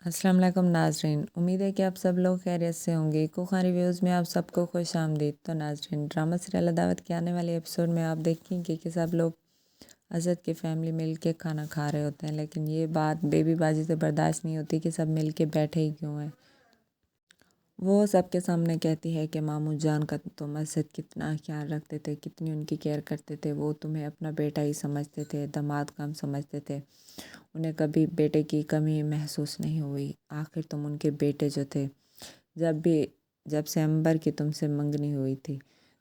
अस्सलाम वालेकुम नाजरीन, उम्मीद है कि आप सब लोग खैरियत से होंगे। कुखा रिव्यूज़ में आप सबको खुश आमदीद। तो नाजरीन, ड्रामा सीरियल अदावत के आने वाले एपिसोड में आप देखेंगे कि सब लोग असद की फैमिली मिल के खाना खा रहे होते हैं, लेकिन ये बात बेबी बाजी से बर्दाश्त नहीं होती कि सब मिल के बैठे ही क्यों हैं। वो सबके सामने कहती है कि मामू जान का तुम असद कितना ख्याल रखते थे, कितनी उनकी केयर करते थे। वो तुम्हें अपना बेटा ही समझते थे, दामाद कम समझते थे। उन्हें कभी बेटे की कमी महसूस नहीं हुई। आखिर तुम उनके बेटे जो थे। जब से अंबर की तुमसे मंगनी हुई थी।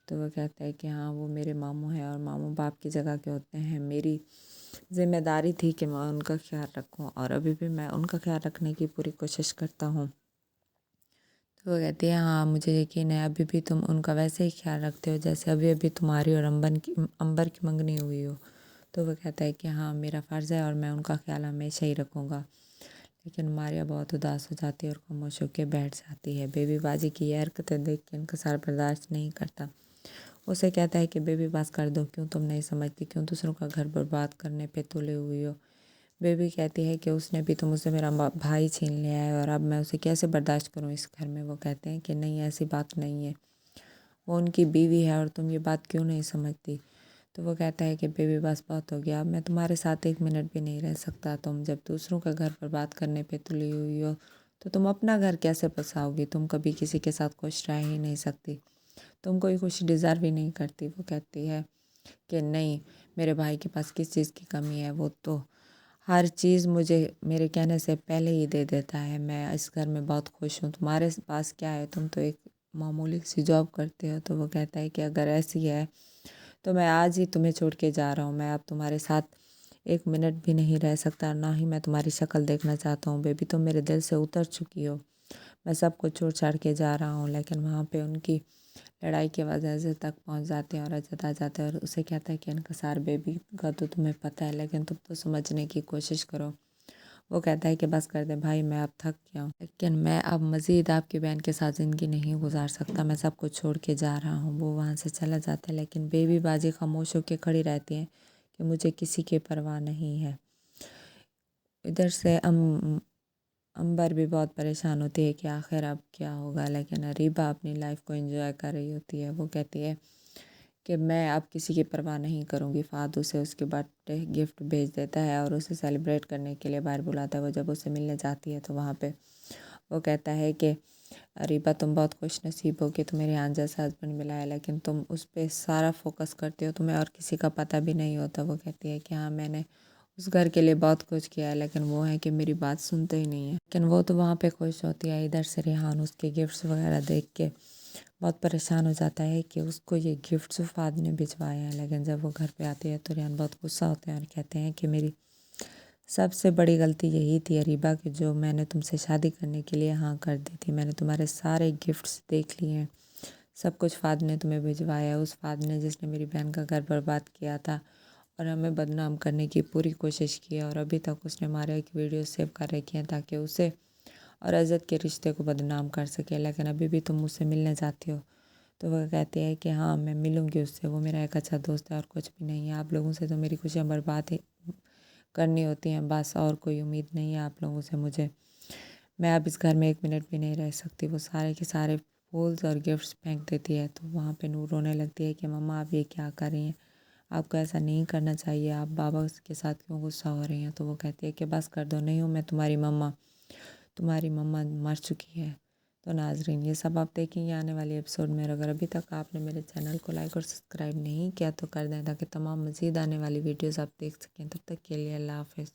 तो वो कहता है कि हाँ, वो मेरे मामू हैं और मामू बाप की जगह के होते हैं। मेरी जिम्मेदारी थी कि मैं उनका ख्याल रखूं और अभी भी मैं उनका ख्याल रखने की पूरी कोशिश करता हूँ। तो वो कहती है हाँ, मुझे यकीन है अभी भी तुम उनका वैसे ही ख्याल रखते हो जैसे अभी अभी तुम्हारी और अंबर की मंगनी हुई हो। तो वो कहता है कि हाँ, मेरा फ़र्ज़ है और मैं उनका ख्याल हमेशा ही रखूँगा। लेकिन मारिया बहुत उदास हो जाती है और खामोश होकर बैठ जाती है। बेबी बाजी की ये हरकतें देख के इनकसार बर्दाश्त नहीं करता। उसे कहता है कि बेबी बात कर दो, क्यों तुम नहीं समझती, क्यों दूसरों का घर बर्बाद करने पे तुले हुई हो। बेबी कहती है कि उसने भी तो मुझसे मेरा भाई छीन लिया है और अब मैं उसे कैसे बर्दाश्त करूं इस घर में। वो कहते हैं कि नहीं, ऐसी बात नहीं है, वो उनकी बीवी है और तुम ये बात क्यों नहीं समझती। तो वो कहता है कि बेबी बस बहुत हो गया, अब मैं तुम्हारे साथ एक मिनट भी नहीं रह सकता। तुम जब दूसरों का घर बर्बाद करने पे तुली हुई हो तो तुम अपना घर कैसे बसाओगी। तुम कभी किसी के साथ खुश रह ही नहीं सकती, तुम कोई खुशी डिज़र्व ही नहीं करती। वो कहती है कि नहीं, मेरे भाई के पास किस चीज़ की कमी है, वो तो हर चीज़ मुझे मेरे कहने से पहले ही दे देता है। मैं इस घर में बहुत खुश हूँ। तुम्हारे पास क्या है, तुम तो एक मामूली सी जॉब करते हो। तो वो कहता है कि अगर ऐसी है तो मैं आज ही तुम्हें छोड़ के जा रहा हूँ। मैं अब तुम्हारे साथ एक मिनट भी नहीं रह सकता, ना ही मैं तुम्हारी शक्ल देखना चाहता हूँ। बेबी, तुम मेरे दिल से उतर चुकी हो। मैं सब कुछ छोड़ छाड़ के जा रहा हूँ। लेकिन वहाँ पे उनकी लड़ाई की आवाज़ अजय तक पहुँच जाती है और अजय आ जाता है और उसे कहता है कि इनकसार बेबी का तो तुम्हें पता है, लेकिन तुम तो समझने की कोशिश करो। वो कहता है कि बस कर दे भाई, मैं अब थक गया हूँ, लेकिन मैं अब मज़ीद आपकी बहन के साथ ज़िंदगी नहीं गुजार सकता। मैं सब कुछ छोड़ के जा रहा हूँ। वो वहाँ से चला जाता है, लेकिन बेबी बाजी खामोश होकर खड़ी रहती है कि मुझे किसी की परवाह नहीं है। इधर से अंबर भी बहुत परेशान होती है कि आखिर अब क्या होगा, लेकिन अरीबा अपनी लाइफ को एंजॉय कर रही होती है। वो कहती है कि मैं अब किसी की परवाह नहीं करूँगी। फ़ाद उसे उसके बर्थडे गिफ्ट भेज देता है और उसे सेलिब्रेट करने के लिए बाहर बुलाता है। वो जब उसे मिलने जाती है तो वहाँ पे वो कहता है कि अरीबा, तुम बहुत खुश नसीब हो कि तुम्हें रेहान जैसा हस्बैंड मिला है, लेकिन तुम उस पर सारा फोकस करते हो, तुम्हें और किसी का पता भी नहीं होता। वो कहती है कि हाँ, मैंने उस घर के लिए बहुत कुछ किया है, लेकिन वो है कि मेरी बात सुनते ही नहीं है। लेकिन वो तो वहाँ पे खुश होती है। इधर से रेहान उसके गिफ्ट्स वगैरह देख के बहुत परेशान हो जाता है कि उसको ये गिफ्ट्स फ़ाद ने भिजवाए हैं। लेकिन जब वो घर पे आती है तो रेहान बहुत गुस्सा होते हैं और कहते हैं कि मेरी सबसे बड़ी गलती यही थी अरीबा कि जो मैंने तुमसे शादी करने के लिए हाँ कर दी थी। मैंने तुम्हारे सारे गिफ्ट्स देख लिए हैं, सब कुछ फ़ाद ने तुम्हें भिजवाया है। उस फ़ाद ने जिसने मेरी बहन का घर बर्बाद किया था और हमें बदनाम करने की पूरी कोशिश की है, और अभी तक उसने मारिया की वीडियो सेव कर रखी है ताकि उसे और अज़द के रिश्ते को बदनाम कर सके। लेकिन अभी भी तुम मुझसे मिलने जाती हो। तो वह कहती है कि हाँ, मैं मिलूँगी उससे, वो मेरा एक अच्छा दोस्त है और कुछ भी नहीं है। आप लोगों से तो मेरी खुशियाँ बर्बाद ही करनी होती हैं बस, और कोई उम्मीद नहीं है आप लोगों से मुझे। मैं अब इस घर में एक मिनट भी नहीं रह सकती। वो सारे के सारे फूल्स और गिफ्ट्स फेंक देती है। तो वहाँ पे नूर रोने लगती है कि मम्मा, आप ये क्या कर रही हैं, आपको ऐसा नहीं करना चाहिए, आप बाबा के साथ क्यों गुस्सा हो रही हैं। तो वो कहती है कि बस कर दो, नहीं हूँ मैं तुम्हारी मम्मा मर चुकी है। तो नाजरीन, ये सब आप देखेंगे आने वाले एपिसोड में। अगर अभी तक आपने मेरे चैनल को लाइक और सब्सक्राइब नहीं किया तो कर दें, ताकि तमाम मज़ीद आने वाली वीडियोज़ आप देख सकें। तब तक के लिए अल्लाह हाफ़िज़।